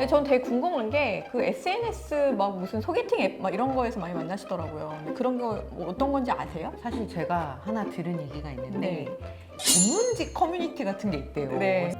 전 되게 궁금한 게 그 SNS 막 무슨 소개팅 앱 막 이런 거에서 많이 만나시더라고요. 근데 그런 거 뭐 어떤 건지 아세요? 사실 제가 하나 들은 얘기가 있는데 네. 전문직 커뮤니티 같은 게 있대요. 네.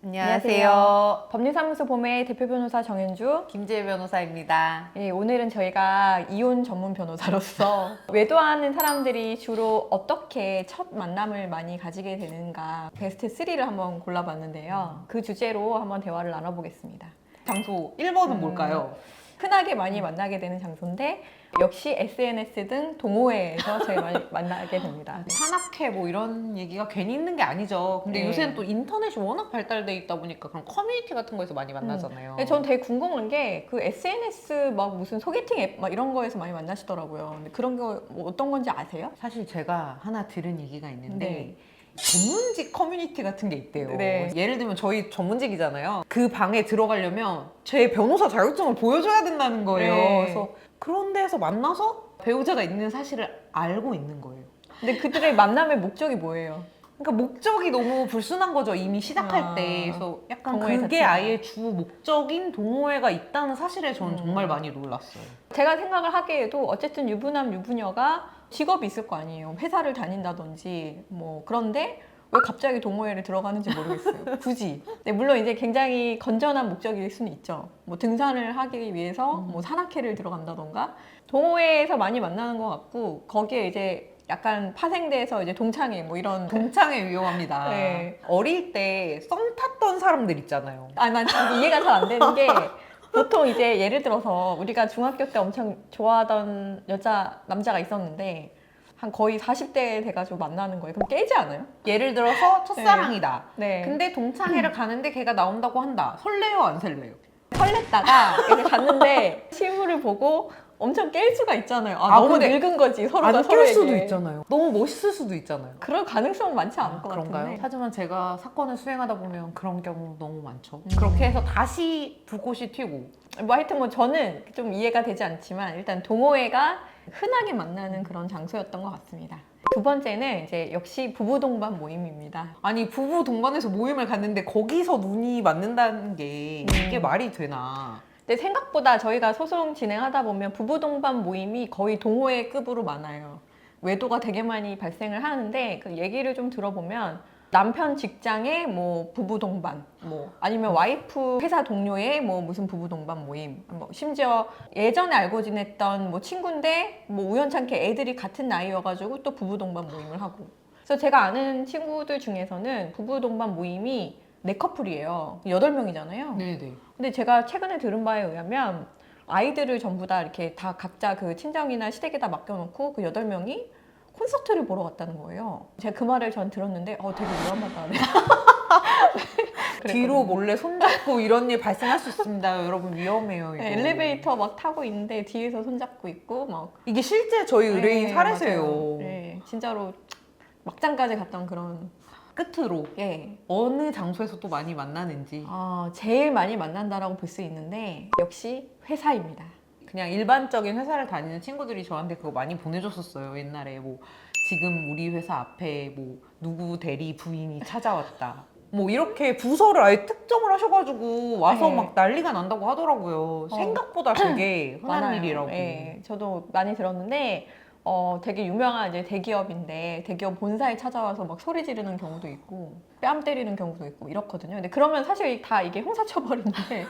안녕하세요. 법률사무소 봄의 대표 변호사 정현주. 김재희 변호사입니다. 예, 오늘은 저희가 이혼 전문 변호사로서 외도하는 사람들이 주로 어떻게 첫 만남을 많이 가지게 되는가 베스트 3를 한번 골라봤는데요. 그 주제로 한번 대화를 나눠보겠습니다. 장소 1번은 뭘까요? 흔하게 많이 만나게 되는 장소인데 역시 SNS 등 동호회에서 저희 많이 만나게 됩니다. 산악회 뭐 이런 얘기가 괜히 있는 게 아니죠. 근데 네. 요새는 또 인터넷이 워낙 발달돼 있다 보니까 그런 커뮤니티 같은 거에서 많이 만나잖아요. 근데 전 되게 궁금한 게 그 SNS 막 무슨 소개팅 앱 막 이런 거에서 많이 만나시더라고요. 근데 그런 거 뭐 어떤 건지 아세요? 사실 제가 하나 들은 얘기가 있는데 네. 전문직 커뮤니티 같은 게 있대요. 네. 예를 들면 저희 전문직이잖아요. 그 방에 들어가려면 제 변호사 자격증을 보여줘야 된다는 거예요. 네. 그래서 그런 데서 만나서 배우자가 있는 사실을 알고 있는 거예요. 근데 그들의 만남의 목적이 뭐예요? 그러니까 목적이 너무 불순한 거죠. 이미 시작할 아, 때. 그래서 약간 동호회 그게 자체가. 아예 주 목적인 동호회가 있다는 사실에 저는 정말 많이 놀랐어요. 제가 생각을 하기에도 어쨌든 유부남 유부녀가 직업이 있을 거 아니에요. 회사를 다닌다든지 뭐 그런데 왜 갑자기 동호회를 들어가는지 모르겠어요. 굳이. 네, 물론 이제 굉장히 건전한 목적일 수는 있죠. 뭐 등산을 하기 위해서 뭐 산악회를 들어간다던가 동호회에서 많이 만나는 것 같고 거기에 이제 약간 파생돼서 이제 동창회 뭐 이런 동창회 위험합니다. 네. 어릴 때 썸 탔던 사람들 있잖아요. 난 지금 이해가 잘 안 되는 게 보통 이제 예를 들어서 우리가 중학교 때 엄청 좋아하던 남자가 있었는데 한 거의 40대 돼가지고 만나는 거예요. 그럼 깨지 않아요? 예를 들어서 첫사랑이다. 네. 근데 동창회를 가는데 걔가 나온다고 한다. 설레요, 안 설레요? 설렜다가 이렇게 갔는데 실물을 보고 엄청 깰 수가 있잖아요. 너무 근데 늙은 거지 서로가 안 낄 서로에게. 수도 있잖아요. 너무 멋있을 수도 있잖아요. 그럴 가능성은 많지 않을 것 그런가요? 같은데. 하지만 제가 사건을 수행하다 보면 그런 경우 너무 많죠. 그렇게 해서 다시 불꽃이 튀고. 뭐 하여튼 뭐 저는 좀 이해가 되지 않지만 일단 동호회가 흔하게 만나는 그런 장소였던 것 같습니다. 두 번째는 이제 역시 부부 동반 모임입니다. 아니 부부 동반해서 모임을 갔는데 거기서 눈이 맞는다는 게 이게 말이 되나. 근데 생각보다 저희가 소송 진행하다 보면 부부 동반 모임이 거의 동호회급으로 많아요. 외도가 되게 많이 발생을 하는데 그 얘기를 좀 들어보면 남편 직장에 뭐 부부 동반, 뭐 아니면 와이프 회사 동료의 뭐 무슨 부부 동반 모임, 뭐 심지어 예전에 알고 지냈던 뭐 친구인데 뭐 우연찮게 애들이 같은 나이여가지고 또 부부 동반 모임을 하고. 그래서 제가 아는 친구들 중에서는 부부 동반 모임이 4커플이에요. 8명이잖아요. 네네. 근데 제가 최근에 들은 바에 의하면 아이들을 전부 다 이렇게 다 각자 그 친정이나 시댁에다 맡겨놓고 그 8명이 콘서트를 보러 갔다는 거예요. 제가 그 말을 전 들었는데 되게 위험하다. 뒤로 몰래 손잡고 이런 일 발생할 수 있습니다. 여러분 위험해요. 이거. 네, 엘리베이터 막 타고 있는데 뒤에서 손잡고 있고 막 이게 실제 저희 의뢰인 네, 사례세요. 맞아요. 네, 진짜로 막장까지 갔던 그런. 끝으로 예. 어느 장소에서 또 많이 만나는지 제일 많이 만난다라고 볼 수 있는데 역시 회사입니다. 그냥 일반적인 회사를 다니는 친구들이 저한테 그거 많이 보내줬었어요. 옛날에 뭐 지금 우리 회사 앞에 뭐 누구 대리 부인이 찾아왔다. 뭐 이렇게 부서를 아예 특정을 하셔가지고 와서 네. 막 난리가 난다고 하더라고요. 생각보다 되게 흔한 많아요. 일이라고. 예, 저도 많이 들었는데 되게 유명한 이제 대기업인데 대기업 본사에 찾아와서 막 소리 지르는 경우도 있고 뺨 때리는 경우도 있고 이렇거든요. 근데 그러면 사실 다 이게 형사처벌인데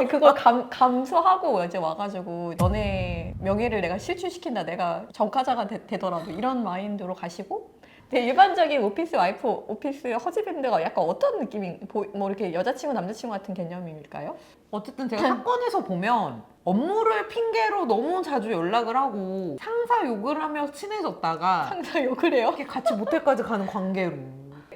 그걸 감수하고 이제 와가지고 너네 명예를 내가 실추시킨다. 내가 전과자가 되더라도 이런 마인드로 가시고. 근데 일반적인 오피스 와이프, 오피스 허즈밴드가 약간 어떤 느낌이 뭐 이렇게 여자친구 남자친구 같은 개념일까요? 어쨌든 제가 사건에서 보면 업무를 핑계로 너무 자주 연락을 하고 상사 욕을 하며 친해졌다가 항상 욕을 해요. 이렇게 같이 모텔까지 가는 관계로.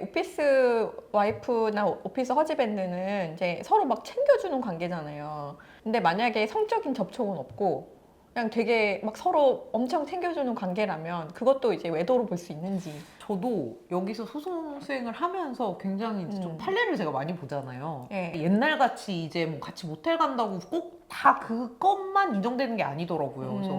오피스 와이프나 오피스 허즈밴드는 이제 서로 막 챙겨주는 관계잖아요. 근데 만약에 성적인 접촉은 없고 그냥 되게 막 서로 엄청 챙겨주는 관계라면 그것도 이제 외도로 볼 수 있는지. 저도 여기서 소송 수행을 하면서 굉장히 이제 좀 판례를 제가 많이 보잖아요. 예. 옛날 같이 이제 뭐 같이 모텔 간다고 꼭 다 그것만 인정되는 게 아니더라고요. 그래서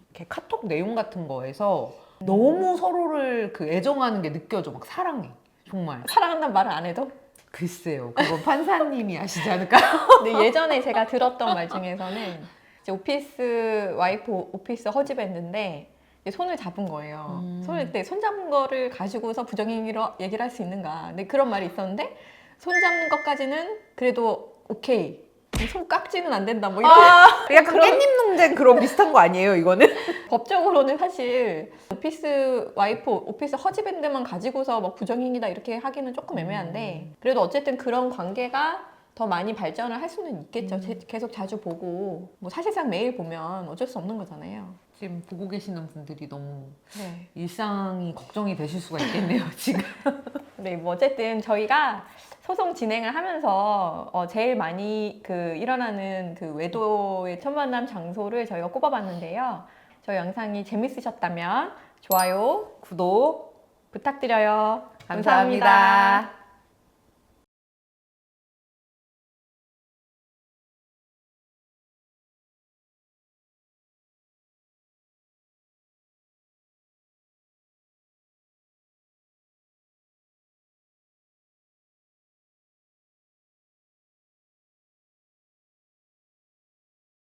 이렇게 카톡 내용 같은 거에서 너무 서로를 그 애정하는 게 느껴져. 막 사랑해. 정말. 사랑한다는 말을 안 해도. 글쎄요. 그건 판사님이 하시지 않을까요? 근데 예전에 제가 들었던 말 중에서는 이제 오피스 와이프 오피스 허즈밴드인데 이제 손을 잡은 거예요. 손을 때 손 잡은 거를 가지고서 부정행위로 얘기를 할 수 있는가? 근데 그런 말이 있었는데 손 잡는 것까지는 그래도 오케이. 손 깍지는 안 된다. 뭐 이런 약간 그런- 깻잎 논쟁 그런 비슷한 거 아니에요, 이거는? 법적으로는 사실 오피스 와이프 오피스 허즈밴드만 가지고서 뭐 부정행위다 이렇게 하기는 조금 애매한데 그래도 어쨌든 그런 관계가 더 많이 발전을 할 수는 있겠죠. 계속 자주 보고 뭐 사실상 매일 보면 어쩔 수 없는 거잖아요. 지금 보고 계시는 분들이 너무 네. 일상이 걱정이 되실 수가 있겠네요, 지금. 네, 뭐 어쨌든 저희가 소송 진행을 하면서 제일 많이 그 일어나는 그 외도의 첫 만남 장소를 저희가 꼽아봤는데요. 저희 영상이 재밌으셨다면 좋아요, 구독 부탁드려요. 감사합니다.